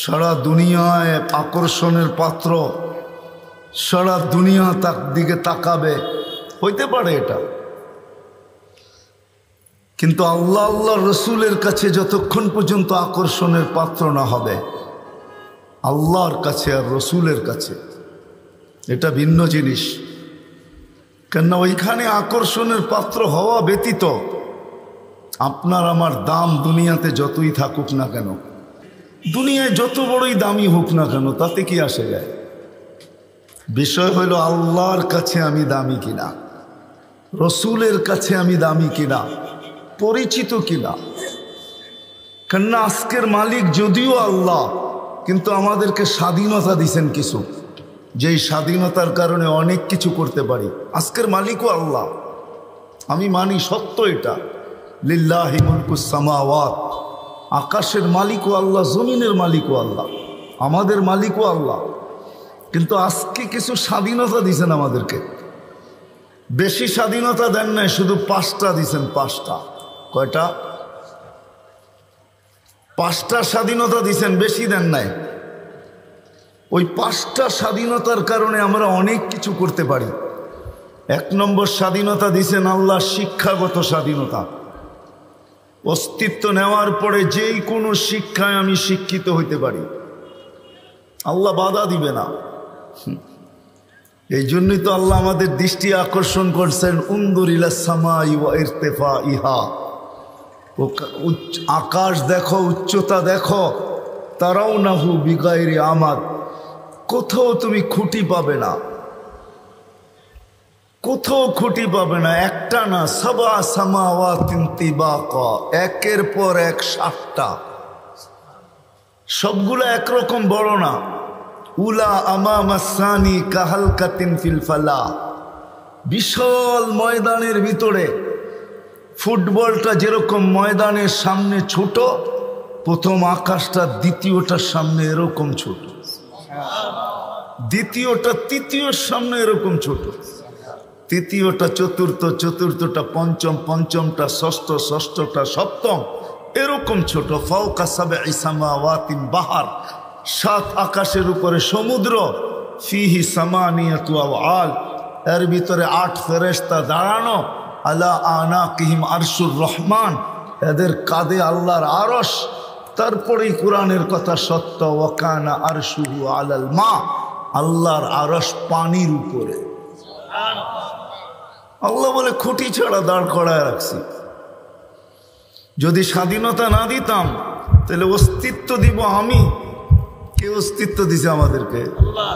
সারা দুনিয়ায় আকর্ষণের পাত্র, সারা দুনিয়া তার দিকে তাকাবে, হইতে পারে এটা। কিন্তু আল্লাহ আল্লাহ রসুলের কাছে যতক্ষণ পর্যন্ত আকর্ষণের পাত্র না হবে, আল্লাহর কাছে আর রসুলের কাছে, এটা ভিন্ন জিনিস। কেননা ওইখানে আকর্ষণের পাত্র হওয়া ব্যতীত আপনার আমার দাম দুনিয়াতে যতই থাকুক না কেন, দুনিয়ায় যত বড়ই দামি হোক না কেন, তাতে কি আসে যায়? বিষয় হইল আল্লাহর কাছে আমি দামি কিনা, রসুলের কাছে আমি দামি কিনা, পরিচিত কিনা। কেননা আজকের মালিক যদিও আল্লাহ, কিন্তু আমাদেরকে স্বাধীনতা দিছেন কিছু, যেই স্বাধীনতার কারণে অনেক কিছু করতে পারি। আজকের মালিকও আল্লাহ, আমি মানি, সত্য এটা। লিল্লাহি মুলকুস সামাওয়াত, আকাশের মালিকও আল্লাহ, জমিনের মালিকও আল্লাহ, আমাদের মালিকও আল্লাহ। কিন্তু আজকে কিছু স্বাধীনতা দিছেন আমাদেরকে, বেশি স্বাধীনতা দেন নাই, শুধু 5টা দিছেন। 5টা, কয়টা? 5টা স্বাধীনতা দিছেন, বেশি দেন নাই। ওই 5টা স্বাধীনতার কারণে আমরা অনেক কিছু করতে পারি। 1 নম্বর স্বাধীনতা দিছেন আল্লাহ, শিক্ষাগত স্বাধীনতা। অস্তিত্ব নেওয়ার পরে যেই কোনো শিক্ষায় আমি শিক্ষিত হইতে পারি, আল্লাহ বাধা দিবে না। এই জন্যই তো আল্লাহ আমাদের দৃষ্টি আকর্ষণ করছেন, উনদুর ইলাস সামাই ওয়া ইরতিফাইহা, আকাশ দেখো, উচ্চতা দেখো। তারাউনাহু বিগাইরি আমাদ, কোথাও তুমি খুঁটি পাবে না, কোথাও খুঁটি পাবে না। একটা না, সাবা সামাওয়াতিন তিবাকা, একের পর এক 7টা, সবগুলো একরকম বড় না। উলা আমামাসানি কাহালকাতিন ফিল ফালা, বিশাল ময়দানের ভিতরে ফুটবলটা যেরকম ময়দানের সামনে ছোট, প্রথম আকাশটা দ্বিতীয়টার সামনে এরকম ছোট, দ্বিতীয়টা তৃতীয়র সামনে এরকম ছোট, তৃতীয়টা চতুর্থ, চতুর্থটা পঞ্চম, পঞ্চমটা ষষ্ঠ, ষষ্ঠটা সপ্তম, এরকম ছোট। ফাওকা সাবঈ সামাওয়াতিন বাহার, 7 আকাশের উপরে সমুদ্র। ফিহি সামানিয়াতু আওয়াল, এর ভিতরে 8 ফেরেশতা দাঁড়ানো। আলা আনাকিহিম আরশুর রহমান, এদের কাঁধে আল্লাহর আরশ। তারপরেই কোরআনের কথা সত্য, ওয়াকানা আরশুহু আলাল মা, আল্লাহর আরশ পানির উপরে। আল্লাহ বলে খুঁটি ছাড়া দাঁড় করায় রাখছি। যদি স্বাধীনতা না দিতাম তাহলে অস্তিত্ব দিব আমি, কে অস্তিত্ব দিছে আমাদেরকে? আল্লাহ।